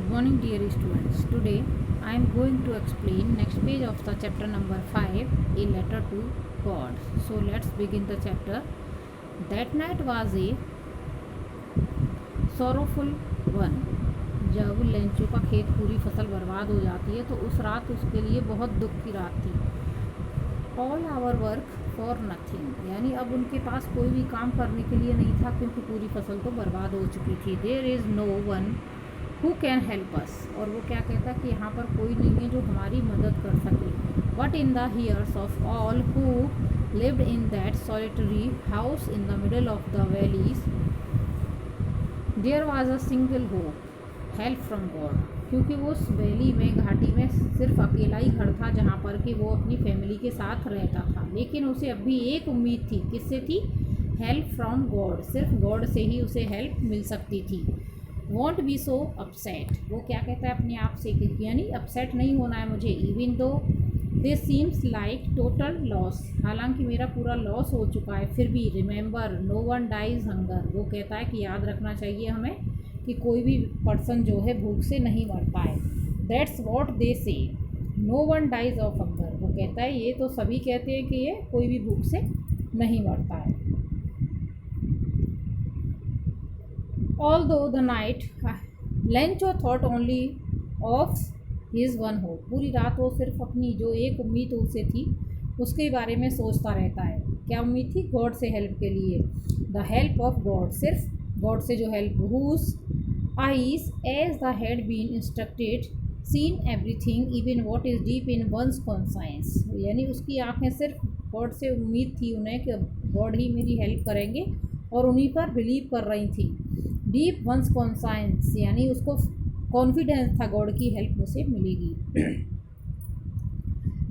Good morning, dear students. Today I am going to explain next page of the chapter number 5, A Letter to God. So let's begin the chapter. That night was a sorrowful one. जब Lencho का खेत पूरी फसल बर्बाद हो जाती है तो उस रात उसके लिए बहुत दुख की रात थी. All our work for nothing, यानी अब उनके पास कोई भी काम करने के लिए नहीं था क्योंकि पूरी फसल तो बर्बाद हो चुकी थी. There is no one who can help us, और वो क्या कहता है कि यहाँ पर कोई नहीं है जो हमारी मदद कर सके. But in the hearts of all who lived in that solitary house in the middle of the valleys there was a single hope, help from God. क्योंकि वो उस वैली में, घाटी में सिर्फ अकेला ही घर था जहाँ पर कि वो अपनी फैमिली के साथ रहता था. लेकिन उसे अब भी एक उम्मीद थी. किससे थी? Help from God. सिर्फ गॉड से ही उसे हेल्प मिल सकती थी. वॉन्ट बी सो अपसेट, वो क्या कहता है अपने आप से, यानी अपसेट नहीं होना है मुझे. Even though this seems like total loss, हालांकि मेरा पूरा लॉस हो चुका है फिर भी. Remember no one dies hunger, वो कहता है कि याद रखना चाहिए हमें कि कोई भी पर्सन जो है भूख से नहीं मरता है. That's what they say, no one dies of hunger. वो कहता है ये तो सभी कहते हैं कि ये कोई भी भूख से नहीं मरता है. Although the night, Lencho thought only of his one hope. पूरी रात वो सिर्फ अपनी जो एक उम्मीद उसे थी उसके बारे में सोचता रहता है. क्या उम्मीद थी? गॉड से हेल्प के लिए. द हेल्प ऑफ गॉड, सिर्फ गॉड से जो help. whose eyes as the had been instructed seen everything even what is deep in one's conscience, यानी उसकी आंखें सिर्फ गॉड से उम्मीद थी उन्हें कि गॉड ही मेरी हेल्प करेंगे और उन्हीं पर बिलीव कर रही थी. डीप वंस कॉन्साइंस, यानी उसको कॉन्फिडेंस था गॉड की हेल्प मुझे मिलेगी.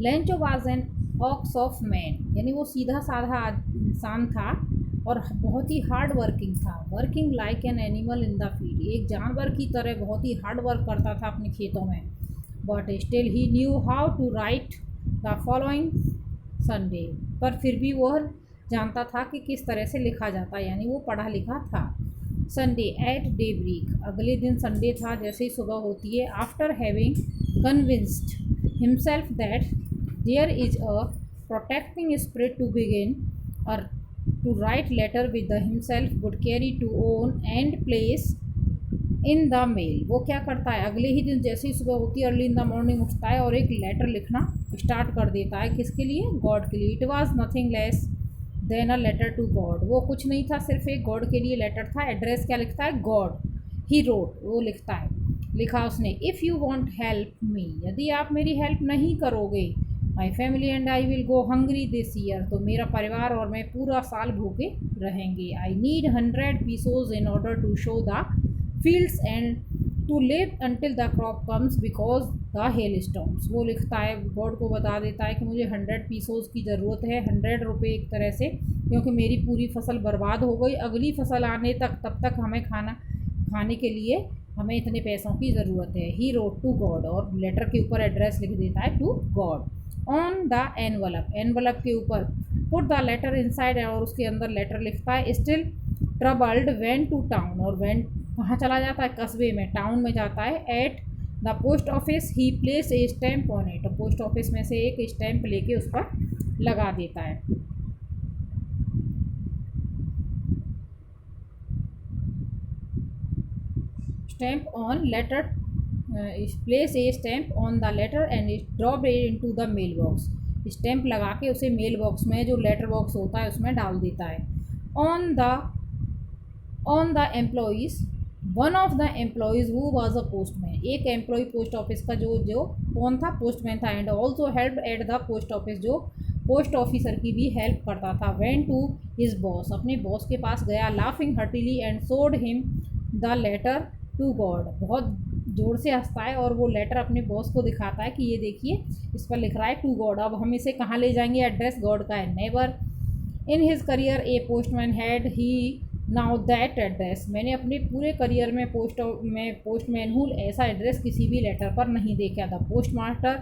Lencho was an ox of man, यानी वो सीधा साधा इंसान था और बहुत ही हार्ड वर्किंग था. Working like an animal in the field, एक जानवर की तरह बहुत ही हार्ड वर्क करता था अपने खेतों में. But still he knew how to write the following Sunday, पर फिर भी वह जानता था कि किस तरह से लिखा जाता है, यानी वो पढ़ा लिखा था. संडे एट डे ब्रेक, अगले दिन संडे था जैसे ही सुबह होती है. After having convinced himself that there is a protecting spirit to begin और to write letter with the himself would carry to own and place in the mail. वो क्या करता है? अगले ही दिन जैसे ही सुबह होती है, अर्ली इन द मॉर्निंग उठता है और एक लेटर लिखना स्टार्ट कर देता है. किसके लिए? गॉड के लिए. It was nothing less than a letter to God, वो कुछ नहीं था सिर्फ एक गॉड के लिए लेटर था. एड्रेस क्या लिखता है? गॉड. ही रोट, वो लिखता है, लिखा उसने. If you want help me, यदि आप मेरी हेल्प नहीं करोगे, my family and I will go hungry this year, तो मेरा परिवार और मैं पूरा साल भूखे रहेंगे. I need 100 pesos in order to sow the fields and to live until the crop comes because the hail storms. वो लिखता है, गॉड को बता देता है कि मुझे 100 पीसोज की ज़रूरत है, 100 रुपये एक तरह से, क्योंकि मेरी पूरी फसल बर्बाद हो गई. अगली फसल आने तक, तब तक हमें खाने के लिए हमें इतने पैसों की ज़रूरत है. ही रोट टू गॉड, और लेटर के ऊपर एड्रेस लिख देता है to God. On the envelope, envelope के ऊपर पुट द लेटर इनसाइड, और उसके अंदर लेटर लिखता है. Still troubled went to town, और वेंट कहाँ चला जाता है? कस्बे में, टाउन में जाता है. Eight the post office he place a stamp on it, post office में से एक स्टैम्प लेके उस पर लगा देता है. Stamp on letter, place a stamp on the letter and drop it into the mailbox. Stamp लगा के उसे मेल बॉक्स में, जो लेटर बॉक्स होता है उसमें डाल देता है. On the employees, one of the employees who was a postman, एक एम्प्लॉय पोस्ट ऑफिस का जो कौन था? पोस्टमैन था. And also help at the post office, जो पोस्ट ऑफिसर की भी हेल्प करता था. वेंट टू हिज बॉस, अपने बॉस के पास गया. Laughing heartily and showed him the letter to God, बहुत जोर से हंसता है और वो लेटर अपने बॉस को दिखाता है कि ये देखिए इस पर लिख रहा है टू गॉड. अब हम इसे कहाँ ले जाएंगे? एड्रेस गॉड का है. Never in his career A postman had he now that address, मैंने अपने पूरे करियर में पोस्टमैन हूँ, ऐसा एड्रेस किसी भी लेटर पर नहीं देखा था. Postmaster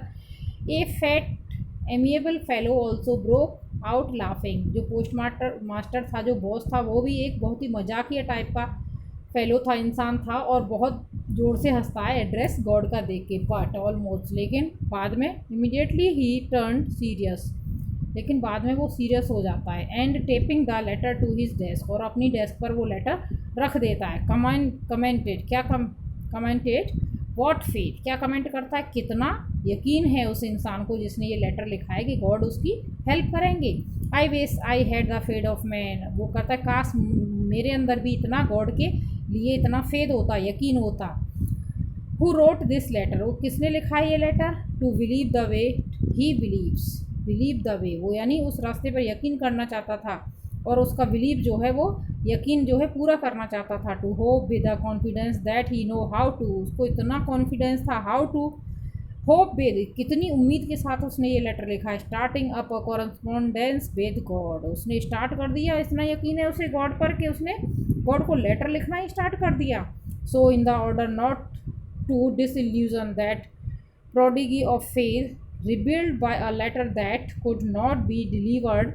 a fat amiable fellow also broke out laughing, जो पोस्ट मास्टर था, जो बॉस था, वो भी एक बहुत ही मजाकिया टाइप का फेलो था, इंसान था, और बहुत ज़ोर से हंसता है एड्रेस गॉड का देख के, बट ऑलमोस्ट, लेकिन बाद में इमीडिएटली ही टर्न सीरियस, लेकिन बाद में वो सीरियस हो जाता है, and tapping the letter to his desk, और अपनी डेस्क पर वो लेटर रख देता है। कमेंटेड, क्या कमेंटेड वॉट फेथ, क्या कमेंट करता है, कितना यकीन है उस इंसान को जिसने ये लेटर लिखा है कि गॉड उसकी हेल्प करेंगे। I wish I had the faith of man, वो कहता है काश मेरे अंदर भी इतना गॉड के लिए इतना फेथ होता, यकीन होता। हु रोट दिस लेटर, वो किसने लिखा है ये letter, to believe the way he believes, believe the way, वो यानी उस रास्ते पर यकीन करना चाहता था, और उसका बिलीव जो है वो यकीन जो है पूरा करना चाहता था। To hope with the confidence that he knew how to, उसको इतना कॉन्फिडेंस था, हाउ टू होप विद, कितनी उम्मीद के साथ उसने ये लेटर लिखा है। Starting up a correspondence with God, उसने स्टार्ट कर दिया, इतना यकीन है उसे गॉड पर कि उसने गॉड को लेटर लिखना ही स्टार्ट कर दिया। So in the order not to disillusion that prodigy of faith revealed by a letter that could not be delivered,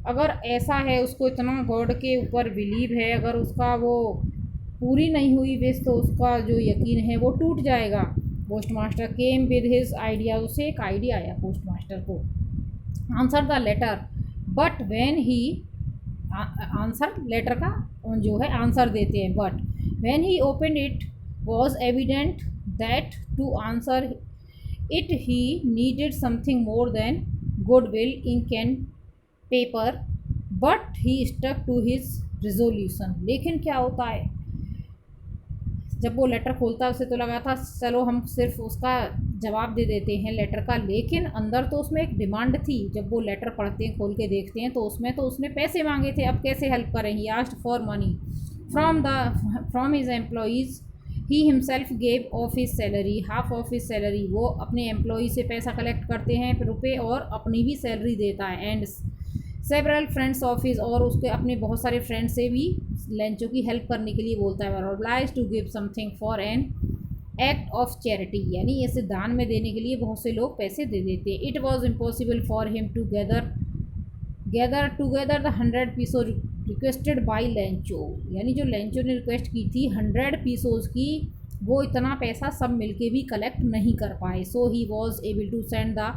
अगर ऐसा है उसको इतना गॉड के ऊपर बिलीव है, अगर उसका वो पूरी नहीं हुई विश तो उसका जो यकीन है वो टूट जाएगा। Postmaster came with his idea, उसे एक आइडिया आया पोस्ट मास्टर को। Answer the letter, but when he, answer letter का जो है आंसर देते हैं, but when he open it was evident that to answer it he needed something more than goodwill, ink and paper, but he stuck to his resolution. लेकिन क्या होता है, जब वो लेटर खोलता है उसे तो लगा था चलो हम सिर्फ उसका जवाब दे देते हैं लेटर का, लेकिन अंदर तो उसमें एक डिमांड थी। जब वो लेटर पढ़ते हैं, खोल के देखते हैं, तो उसमें तो उसने पैसे मांगे थे, अब कैसे हेल्प करें। He asked for money from his employees, he himself gave of his salary, half of his salary, वो अपने एम्प्लॉई से पैसा कलेक्ट करते हैं रुपये, और अपनी भी सैलरी देता है। And several friends of his, और उसके अपने बहुत सारे फ्रेंड्स से भी लेंचो की हेल्प करने के लिए बोलता है। Obliged to give something for an act of charity, यानी ऐसे दान में देने के लिए बहुत से लोग पैसे दे देते हैं। It was impossible for him to gather together the 100 पीसों रिक्वेस्टेड बाई लेंचो, यानी जो लेंचो ने रिक्वेस्ट की थी 100 पीसोज की, वो इतना पैसा सब मिलके भी कलेक्ट नहीं कर पाए। So he was able to send the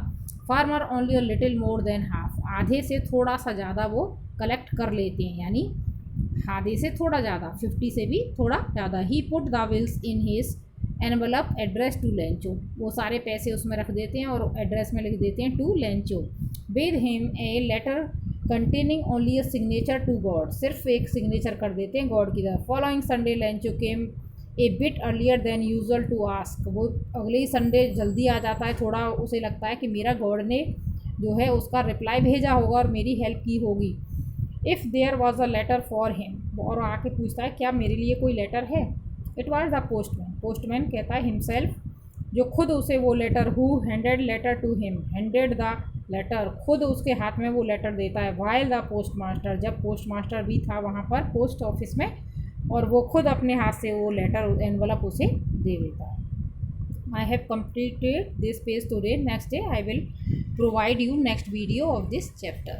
farmer only a little more than half, आधे से थोड़ा सा ज़्यादा वो कलेक्ट कर लेते हैं, यानी आधे से थोड़ा ज़्यादा, 50 से भी थोड़ा ज़्यादा। He put the bills in his envelope addressed to Lencho, वो सारे पैसे उसमें रख देते हैं और एड्रेस में लिख देते हैं to Lencho. With him a letter containing only a signature to God, सिर्फ एक सिग्नेचर कर देते हैं गॉड की तरफ। Following Sunday Lencho came a bit earlier than usual to ask, वो अगले ही संडे जल्दी आ जाता है, थोड़ा उसे लगता है कि मेरा गॉड ने जो है उसका रिप्लाई भेजा होगा और मेरी हेल्प की होगी। If there was a letter for him, और आके पूछता है क्या मेरे लिए कोई लेटर है। It was the postman, postman कहता है हिमसेल्फ, जो खुद उसे वो letter, who handed letter to him, handed the letter, खुद उसके हाथ में वो लेटर देता है। वाइल द पोस्ट मास्टर, जब पोस्ट मास्टर भी था वहाँ पर पोस्ट ऑफिस में, और वो खुद अपने हाथ से वो लेटर एनवलप उसे दे देता है। I have completed this page today. Next day I will provide you next video of this chapter.